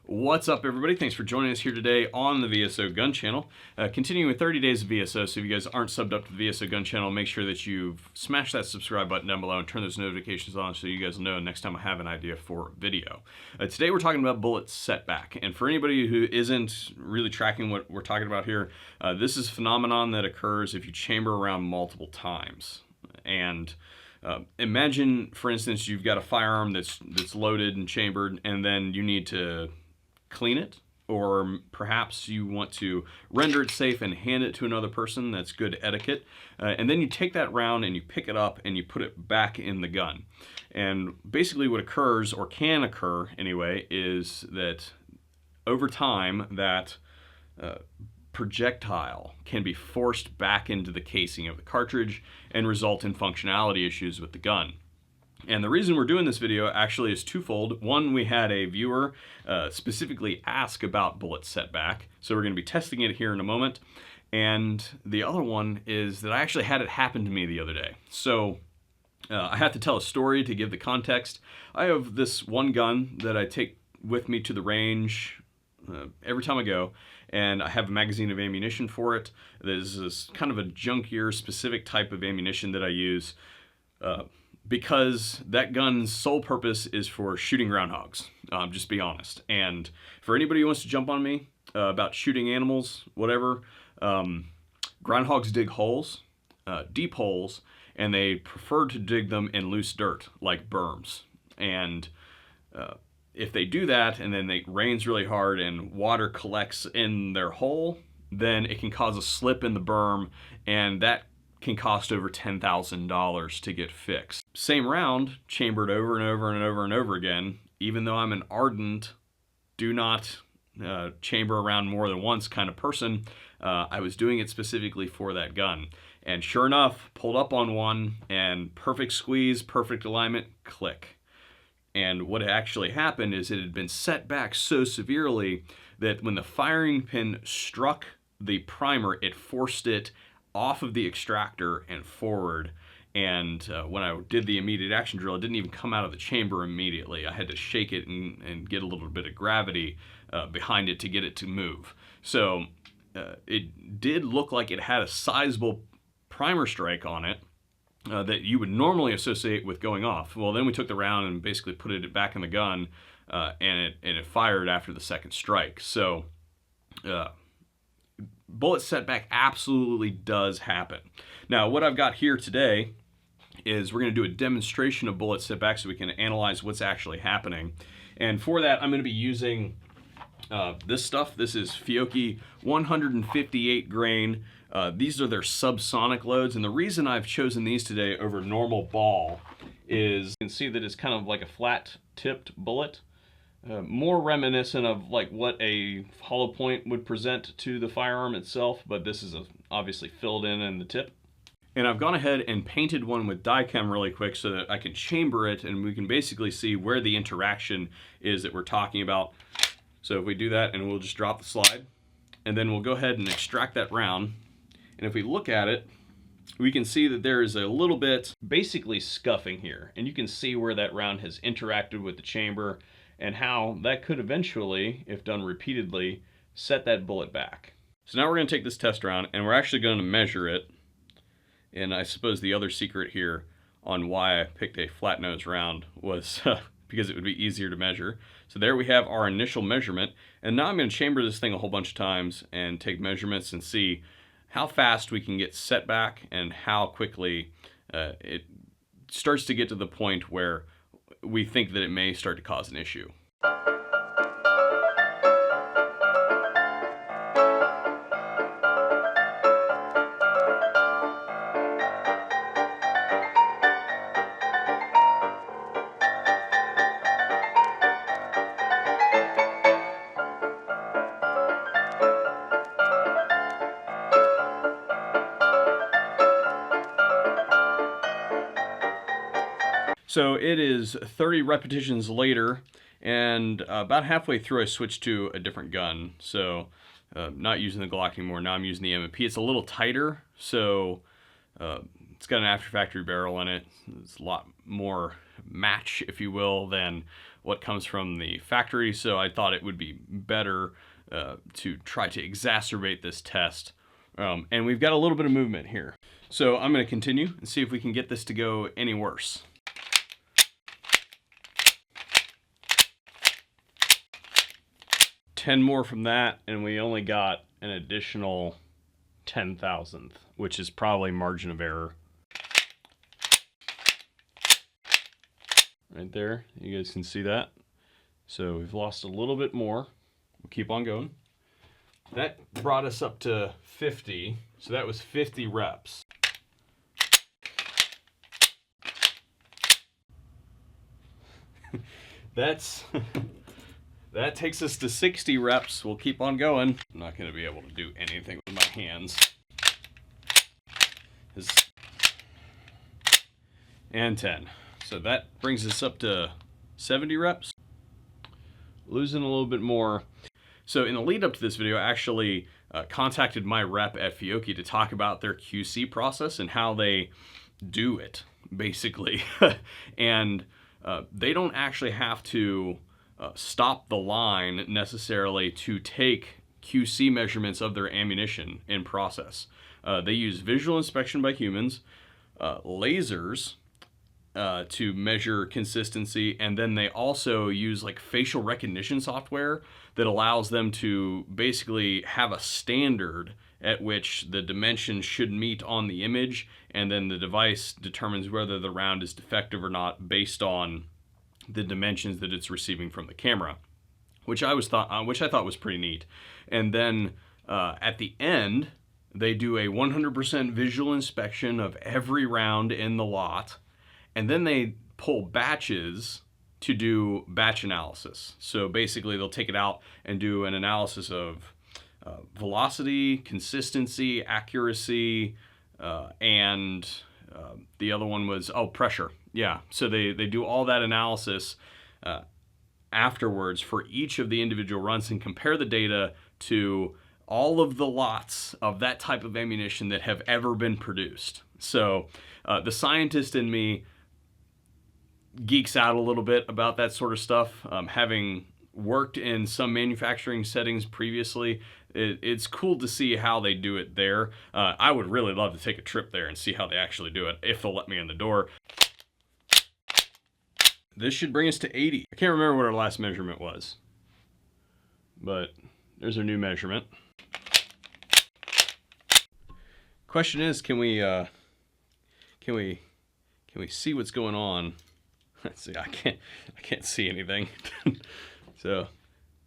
What's up, everybody? Thanks for joining us here today on the VSO Gun Channel. Continuing with 30 days of VSO, so if you guys aren't subbed up to the VSO Gun Channel, make sure that you've smashed that subscribe button down below and turn those notifications on so you guys know next time I have an idea for a video. Today we're talking about bullet setback, and for anybody who isn't really tracking what we're talking about here, this is a phenomenon that occurs if you chamber around multiple times. And imagine, for instance, you've got a firearm that's loaded and chambered, and then you need to clean it, or perhaps you want to render it safe and hand it to another person. That's good etiquette. And then you take that round and you pick it up and you put it back in the gun. And basically what occurs, or can occur anyway, is that over time that projectile can be forced back into the casing of the cartridge and result in functionality issues with the gun. And the reason we're doing this video actually is twofold. One, we had a viewer specifically ask about bullet setback, so we're going to be testing it here in a moment. And the other one is that I actually had it happen to me the other day. So I have to tell a story to give the context. I have this one gun that I take with me to the range every time I go, and I have a magazine of ammunition for it. This is kind of a junkier specific type of ammunition that I use because that gun's sole purpose is for shooting groundhogs, just be honest. And for anybody who wants to jump on me about shooting animals, whatever, groundhogs dig holes, deep holes, and they prefer to dig them in loose dirt, like berms. And if they do that and then it rains really hard and water collects in their hole, then it can cause a slip in the berm, and that can cost over $10,000 to get fixed. Same round, chambered over and over and over and over again. Even though I'm an ardent, do not chamber around more than once kind of person, I was doing it specifically for that gun. And sure enough, pulled up on one and perfect squeeze, perfect alignment, click. And what actually happened is it had been set back so severely that when the firing pin struck the primer, it forced it off of the extractor and forward. And when I did the immediate action drill, it didn't even come out of the chamber immediately. I had to shake it and get a little bit of gravity behind it to get it to move. So it did look like it had a sizable primer strike on it that you would normally associate with going off. Well, then we took the round and basically put it back in the gun, and it fired after the second strike. So bullet setback absolutely does happen. Now, what I've got here today is we're going to do a demonstration of bullet setback so we can analyze what's actually happening. And for that, I'm going to be using this stuff. This is Fiocchi 158 grain. These are their subsonic loads, and the reason I've chosen these today over normal ball is you can see that it's kind of like a flat-tipped bullet. More reminiscent of like what a hollow point would present to the firearm itself, but this is obviously filled in the tip. And I've gone ahead and painted one with die-chem really quick so that I can chamber it and we can basically see where the interaction is that we're talking about. So if we do that, and we'll just drop the slide, and then we'll go ahead and extract that round. And if we look at it, we can see that there is a little bit basically scuffing here, and you can see where that round has interacted with the chamber and how that could eventually, if done repeatedly, set that bullet back. So now we're going to take this test round and we're actually going to measure it. And I suppose the other secret here on why I picked a flat nose round was because it would be easier to measure. So there we have our initial measurement, and now I'm going to chamber this thing a whole bunch of times and take measurements and see how fast we can get set back and how quickly it starts to get to the point where we think that it may start to cause an issue. So it is 30 repetitions later, and about halfway through I switched to a different gun. So not using the Glock anymore, now I'm using the M&P. It's a little tighter, so it's got an after factory barrel in it. It's a lot more match, if you will, than what comes from the factory, so I thought it would be better to try to exacerbate this test. And we've got a little bit of movement here. So I'm going to continue and see if we can get this to go any worse. $10 more from that, and we only got an additional 10,000th, which is probably margin of error. Right there, you guys can see that. So we've lost a little bit more. We'll keep on going. That brought us up to 50, so that was 50 reps. That takes us to 60 reps. We'll keep on going. I'm not going to be able to do anything with my hands. And 10. So that brings us up to 70 reps. Losing a little bit more. So in the lead up to this video, I actually contacted my rep at Fiocchi to talk about their QC process and how they do it, basically. And they don't actually have to stop the line necessarily to take QC measurements of their ammunition in process. They use visual inspection by humans, lasers to measure consistency, and then they also use like facial recognition software that allows them to basically have a standard at which the dimensions should meet on the image, and then the device determines whether the round is defective or not based on the dimensions that it's receiving from the camera, which I thought was pretty neat. And then at the end, they do a 100% visual inspection of every round in the lot, and then they pull batches to do batch analysis. So basically, they'll take it out and do an analysis of velocity, consistency, accuracy, and the other one was, pressure. Yeah, so they do all that analysis afterwards for each of the individual runs and compare the data to all of the lots of that type of ammunition that have ever been produced. So the scientist in me geeks out a little bit about that sort of stuff. Having worked in some manufacturing settings previously, it's cool to see how they do it there. I would really love to take a trip there and see how they actually do it, if they'll let me in the door. This should bring us to 80. I can't remember what our last measurement was, but there's our new measurement. Question is, can we see what's going on? Let's see, I can't see anything. So,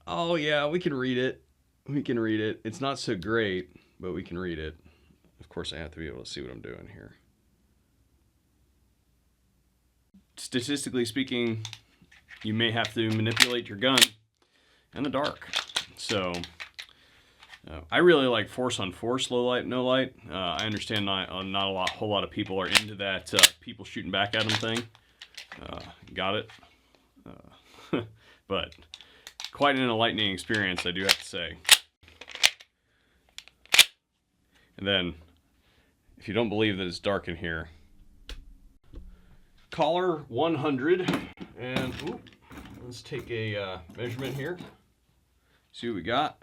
oh yeah, we can read it. We can read it. It's not so great, but we can read it. Of course, I have to be able to see what I'm doing here. Statistically speaking, you may have to manipulate your gun in the dark. So I really like force on force, low light, no light. I understand not a whole lot of people are into that people shooting back at them thing. Got it. But quite an enlightening experience, I do have to say. And then, if you don't believe that it's dark in here, collar 100, and let's take a measurement here. See what we got.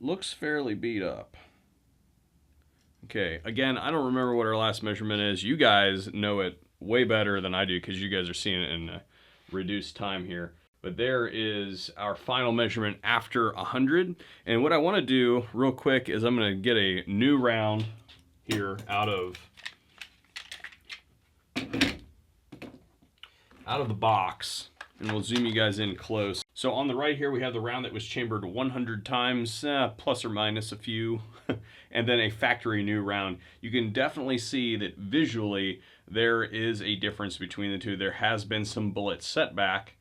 Looks fairly beat up. Okay, again, I don't remember what our last measurement is. You guys know it way better than I do because you guys are seeing it in a reduced time here. But there is our final measurement after 100. And what I want to do real quick is I'm going to get a new round here out of the box, and we'll zoom you guys in close. So on the right here, we have the round that was chambered 100 times, plus or minus a few, and then a factory new round. You can definitely see that visually there is a difference between the two. There has been some bullet setback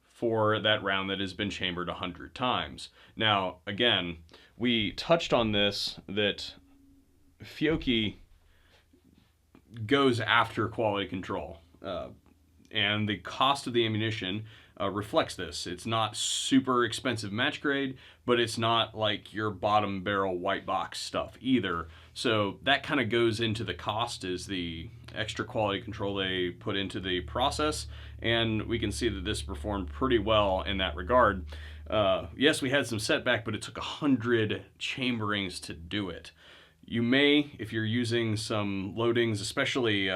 for that round that has been chambered 100 times. Now, again, we touched on this, that Fiocchi goes after quality control. And the cost of the ammunition reflects this. It's not super expensive match grade, but it's not like your bottom barrel white box stuff either. So that kind of goes into the cost, is the extra quality control they put into the process, and we can see that this performed pretty well in that regard. Yes, we had some setback, but it took 100 chamberings to do it. You may, if you're using some loadings, especially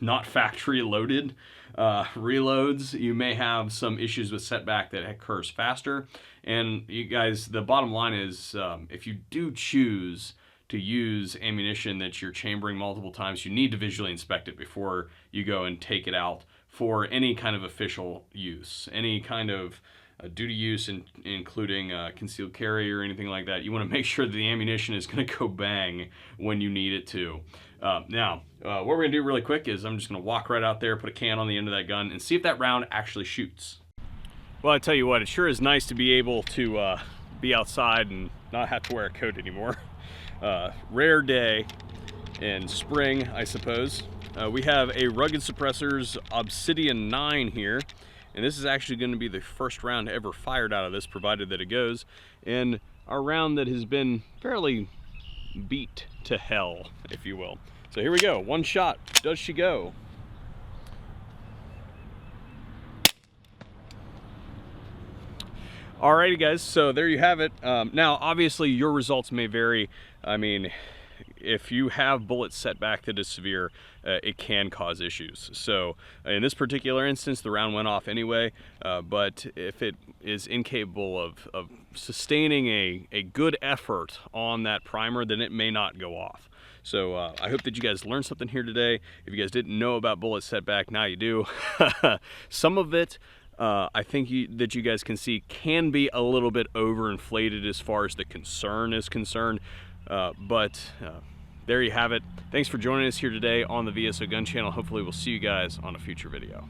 not factory loaded reloads, you may have some issues with setback that occurs faster. And you guys, the bottom line is, if you do choose to use ammunition that you're chambering multiple times, you need to visually inspect it before you go and take it out for any kind of official use, any kind of duty use, including concealed carry or anything like that. You want to make sure that the ammunition is going to go bang when you need it to. Now, what we're going to do really quick is I'm just going to walk right out there, put a can on the end of that gun, and see if that round actually shoots. Well, I tell you what, it sure is nice to be able to be outside and not have to wear a coat anymore. Rare day in spring, I suppose. We have a Rugged Suppressors Obsidian 9 here, and this is actually going to be the first round ever fired out of this, provided that it goes, and our round that has been fairly beat to hell, if you will. So here we go, one shot. Does she go? Alrighty guys, so there you have it. Now obviously your results may vary. I mean, if you have bullet setback that is severe, it can cause issues. So in this particular instance, the round went off anyway, but if it is incapable of sustaining a good effort on that primer, then it may not go off. So I hope that you guys learned something here today. If you guys didn't know about bullet setback, now you do. Some of it, I think that you guys can see, can be a little bit overinflated as far as the concern is concerned, but there you have it. Thanks for joining us here today on the VSO Gun Channel. Hopefully we'll see you guys on a future video.